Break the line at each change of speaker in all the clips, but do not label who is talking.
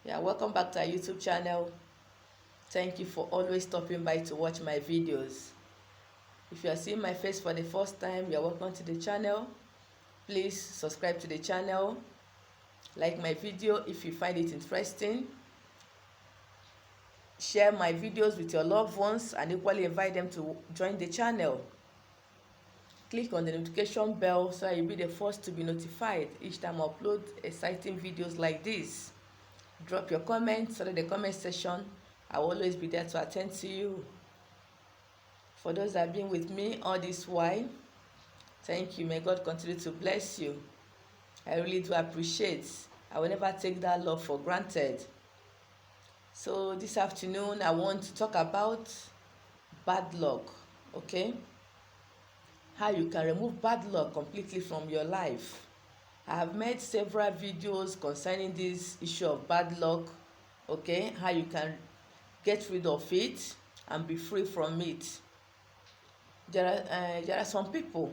Yeah, welcome back to our YouTube channel. Thank you for always stopping by to watch my videos. If you are seeing my face for the first time, you're welcome to the channel. Please subscribe to the channel, like my video if you find it interesting, share my videos with your loved ones, and equally invite them to join the channel. Click on the notification bell so you'll be the first to be notified each time I upload exciting videos like this. Drop your comments in the comment section. I will always be there to attend to you. For those that have been with me all this while, thank you. May God continue to bless you. I really do appreciate. I will never take that love for granted. So this afternoon I want to talk about bad luck, okay? How you can remove bad luck completely from your life. I have made several videos concerning this issue of bad luck, okay? How you can get rid of it and be free from it. There are some people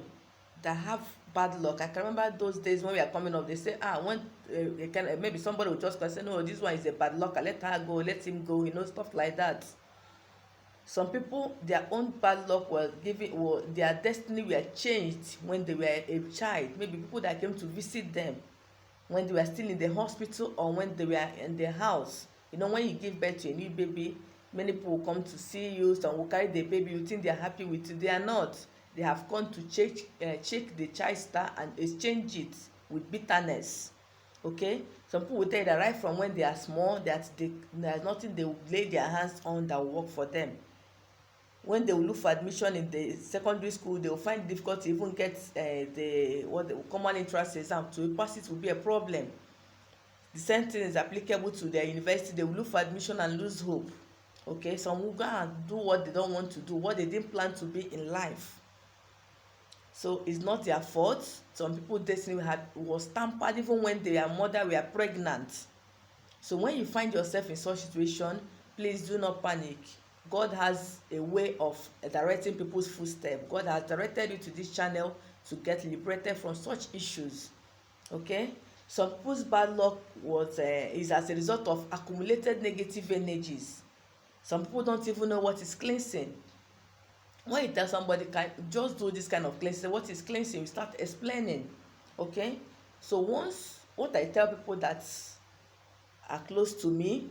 that have bad luck. I can remember those days when we are coming up, they say, maybe somebody will just say, no, this one is a bad luck, let her go, let him go, stuff like that. Some people, their own bad luck their destiny were changed when they were a child. Maybe people that came to visit them when they were still in the hospital or when they were in their house. When you give birth to a new baby, many people will come to see you. Some will carry the baby, you think they are happy with you. They are not. They have come to check the child star and exchange it with bitterness. Okay? Some people will tell you that right from when they are small, there's nothing they will lay their hands on that will work for them. When they will look for admission in the secondary school, they will find it difficult to even get the common entrance exam. To pass it will be a problem. The same thing is applicable to their university. They will look for admission and lose hope. Okay, some will go and do what they don't want to do, what they didn't plan to be in life. So it's not their fault. Some people's destiny was tampered even when their mother were pregnant. So when you find yourself in such situation, please do not panic. God has a way of directing people's footsteps. God has directed you to this channel to get liberated from such issues. Okay? Some people's bad luck is as a result of accumulated negative energies. Some people don't even know what is cleansing. When you tell somebody, just do this kind of cleansing, what is cleansing? You start explaining. Okay? So what I tell people that are close to me,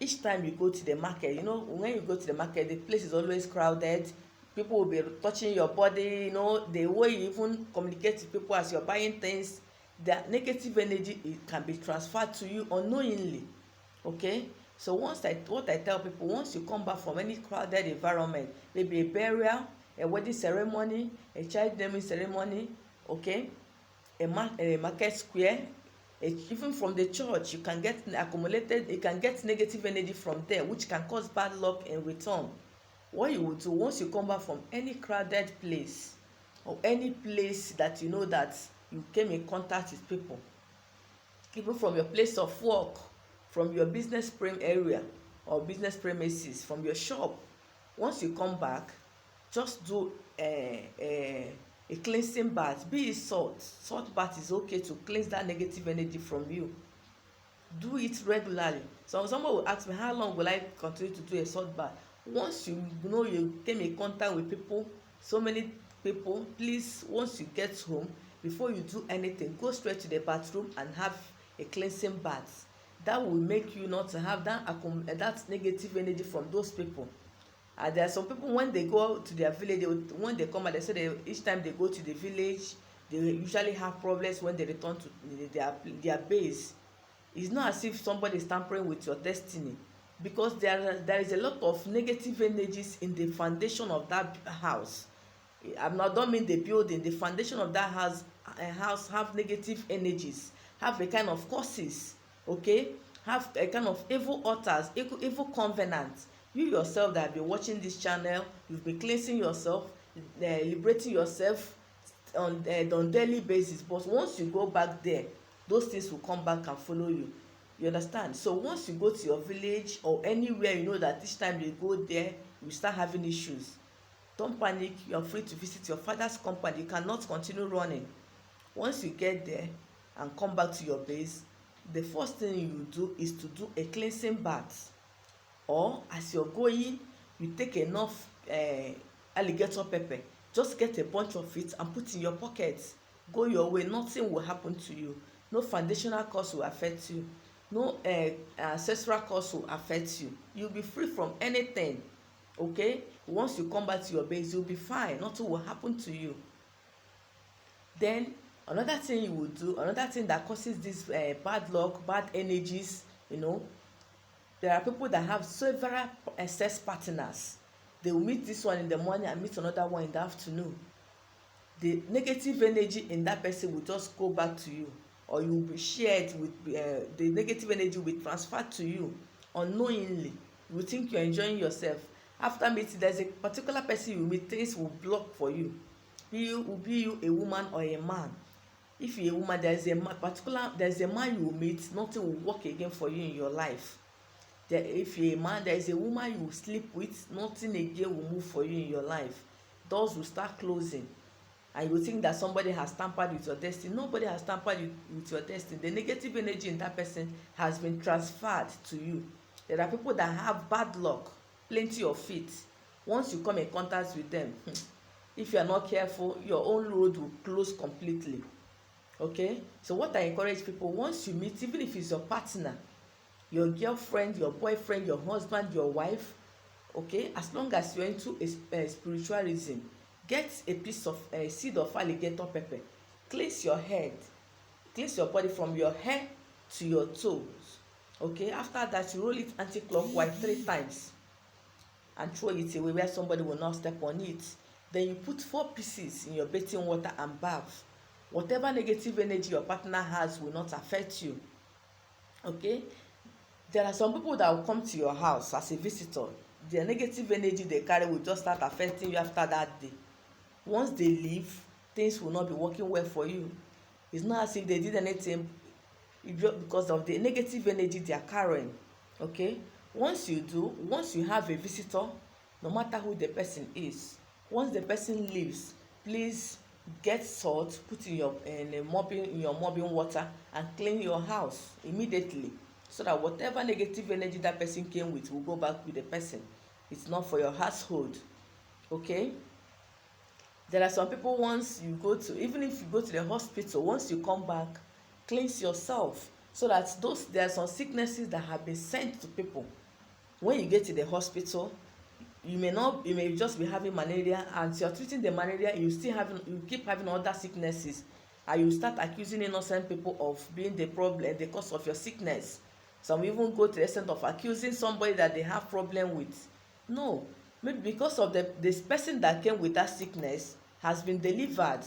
each time you go to the market, when you go to the market, the place is always crowded. People will be touching your body, the way you even communicate to people as you're buying things, that negative energy, it can be transferred to you unknowingly. Okay? So what I tell people, once you come back from any crowded environment, maybe a burial, a wedding ceremony, a child naming ceremony, okay, a market square, even from the church, you can get negative energy from there, which can cause bad luck in return. What you will do once you come back from any crowded place or any place that you know that you came in contact with people, even from your place of work, from your business area or business premises, from your shop, once you come back, just do a cleansing bath. Be it salt bath is okay to cleanse that negative energy from you. Do it regularly. So someone will ask me, how long will I continue to do a salt bath? Once you came in contact with people, so many people, please, once you get home, before you do anything, go straight to the bathroom and have a cleansing bath. That will make you not to have that negative energy from those people. And there are some people, when they go to their village, when they come out, they say each time they go to the village, they usually have problems when they return to their base. It's not as if somebody is tampering with your destiny, because there is a lot of negative energies in the foundation of that house. Don't mean the building. The foundation of that house have negative energies, have a kind of curses, okay, have a kind of evil altars, evil covenants. You yourself that have been watching this channel, you've been cleansing yourself, liberating yourself on daily basis, but once you go back there, those things will come back and follow you. You understand? So once you go to your village or anywhere, that each time you go there, you start having issues. Don't panic. You are free to visit your father's compound. You cannot continue running. Once you get there and come back to your base, the first thing you do is to do a cleansing bath, or as you're going, you take enough alligator pepper, just get a bunch of it and put in your pocket. Go your way, nothing will happen to you. No foundational cause will affect you, no ancestral cause will affect you. You'll be free from anything. Okay, once you come back to your base, you'll be fine, nothing will happen to you. Then another thing you will do, another thing that causes this bad luck, bad energies, there are people that have several sex partners. They will meet this one in the morning and meet another one in the afternoon. The negative energy in that person will just go back to you, or you will be shared with the negative energy will be transferred to you unknowingly. You will think you're enjoying yourself. After meeting, there's a particular person you meet, things will block for you. Be you a woman or a man. If you're a woman, there's a man you will meet, nothing will work again for you in your life. If you're a man, there is a woman you will sleep with, nothing again will move for you in your life. Doors will start closing, and you will think that somebody has tampered with your destiny. Nobody has tampered with your destiny. The negative energy in that person has been transferred to you. There are people that have bad luck, plenty of it. Once you come in contact with them, if you are not careful, your own road will close completely. Okay, so what I encourage people, once you meet, even if it's your partner, your girlfriend, your boyfriend, your husband, your wife, okay, as long as you're into spiritualism, get a piece of seed of alligator pepper, cleanse your head, cleanse your body from your hair to your toes. Okay, after that, you roll it anti-clockwise 3 times and throw it away where somebody will not step on it. Then you put 4 pieces in your bathing water and bath. Whatever negative energy your partner has will not affect you. Okay, there are some people that will come to your house as a visitor. Their negative energy they carry will just start affecting you after that day. Once they leave, things will not be working well for you. It's not as if they did anything, because of the negative energy they are carrying. Okay, once you have a visitor, no matter who the person is, once the person leaves, please get salt, put in your mopping water and clean your house immediately, so that whatever negative energy that person came with will go back with the person. It's not for your household. Okay, there are some people, once you go to, even if you go to the hospital, once you come back, cleanse yourself, so that there are some sicknesses that have been sent to people. When you get to the hospital, you may just be having malaria, and you're treating the malaria, you keep having other sicknesses, and you start accusing innocent people of being the problem, the cause of your sickness. Some even go to the extent of accusing somebody that they have problem with. No, maybe because of this person that came with that sickness has been delivered.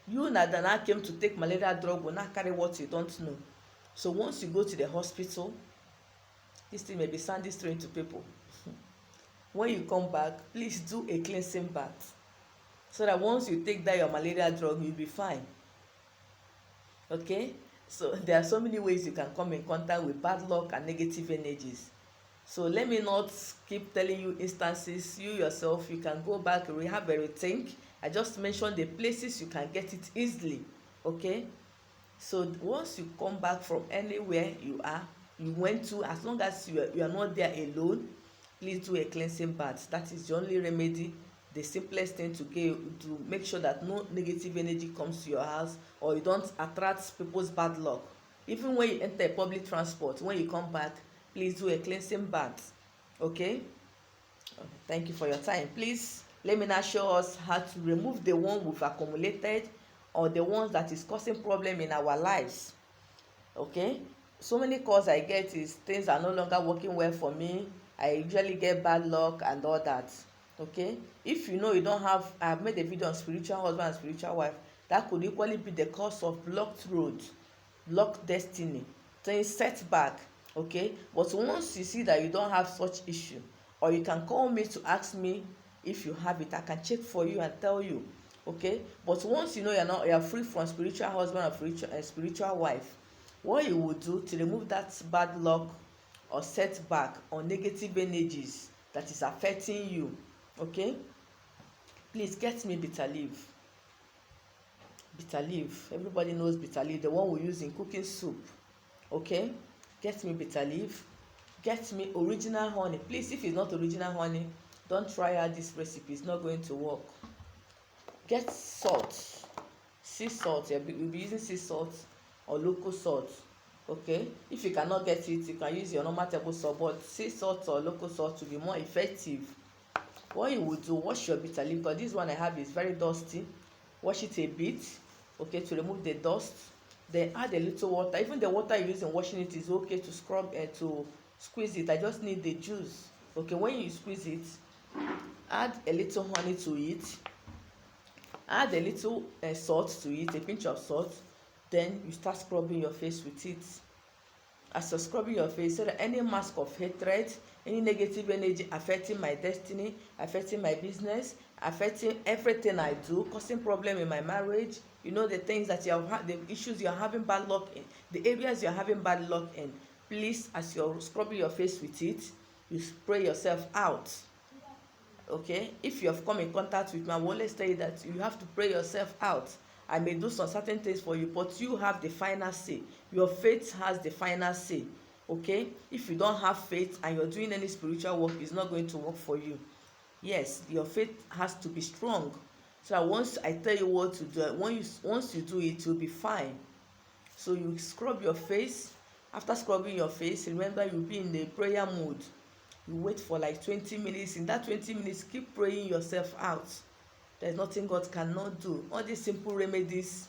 You that came to take malaria drug will not carry what you don't know. So once you go to the hospital, this thing may be sounding strange to people. When you come back, please do a cleansing bath, so that once you take that your malaria drug, you'll be fine. Okay, so there are so many ways you can come in contact with bad luck and negative energies. So let me not keep telling you instances. You yourself, you can go back, have a rethink. I just mentioned the places you can get it easily. Okay, so once you come back from anywhere you went to, as long as you are not there alone, please do a cleansing bath. That is the only remedy, the simplest thing to make sure that no negative energy comes to your house, or you don't attract people's bad luck. Even when you enter public transport, when you come back, please do a cleansing bath. Okay, thank you for your time. Please let me now show us how to remove the one we've accumulated, or the ones that is causing problem in our lives. Okay, so many calls I get is things are no longer working well for me. I usually get bad luck and all that. Okay, if you don't have, I've made a video on spiritual husband and spiritual wife. That could equally be the cause of blocked road, blocked destiny, things setback. Okay, but once you see that you don't have such issue, or you can call me to ask me if you have it, I can check for you and tell you. Okay, but once you're free from spiritual husband or spiritual wife, what you will do to remove that bad luck or setback or negative energies that is affecting you, okay, please get me bitter leaf. Everybody knows bitter leaf, the one we use in cooking soup. Okay, get me bitter leaf, get me original honey. Please, if it's not original honey, don't try out this recipe, it's not going to work. Get salt, sea salt. You'll be using sea salt or local salt. Okay, if you cannot get it, you can use your normal table salt, but sea salt or local salt will be more effective. What you will do, wash your bitter leaf, because this one I have is very dusty. Wash it a bit, okay, to remove the dust. Then add a little water. Even the water you use in washing it is okay to scrub and to squeeze it. I just need the juice. Okay, when you squeeze it, add a little honey to it, add a little salt to it, a pinch of salt. Then you start scrubbing your face with it. As you're scrubbing your face, so that any mask of hatred, any negative energy affecting my destiny, affecting my business, affecting everything I do, causing problem in my marriage, you know, the things that you have, the issues you're having bad luck in, the areas you're having bad luck in, please, as you're scrubbing your face with it, you spray yourself out. Okay, if you have come in contact with me, I will always tell you that you have to pray yourself out. I may do some certain things for you, but you have the final say. Your faith has the final say. Okay, if you don't have faith and you're doing any spiritual work, it's not going to work for you. Yes, your faith has to be strong, so that once I tell you what to do, once you do it, you'll be fine. So you scrub your face. After scrubbing your face, remember, you'll be in the prayer mood. You wait for like 20 minutes. In that 20 minutes, keep praying yourself out. There's nothing God cannot do. All these simple remedies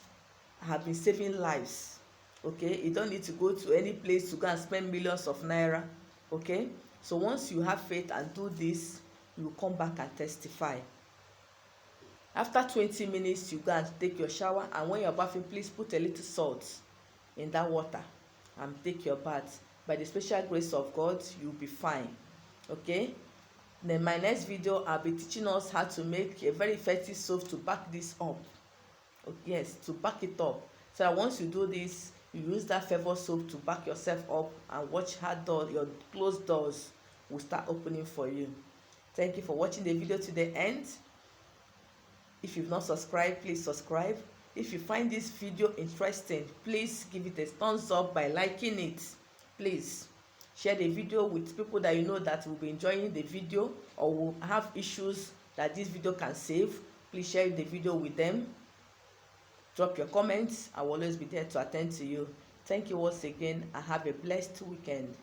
have been saving lives. Okay, you don't need to go to any place to go and spend millions of naira. Okay, so once you have faith and do this, you will come back and testify. After 20 minutes, you go and take your shower, and when you're bathing, please put a little salt in that water and take your bath. By the special grace of God, you'll be fine. Okay, then my next video, I'll be teaching us how to make a very effective soap to back this up. Yes, to back it up, so that once you do this, you use that favor soap to back yourself up, and watch how your closed doors will start opening for you. Thank you for watching the video to the end. If you've not subscribed, please subscribe. If you find this video interesting, please give it a thumbs up by liking it. Please share the video with people that you know that will be enjoying the video or will have issues that this video can save. Please share the video with them. Drop your comments. I will always be there to attend to you. Thank you once again, and have a blessed weekend.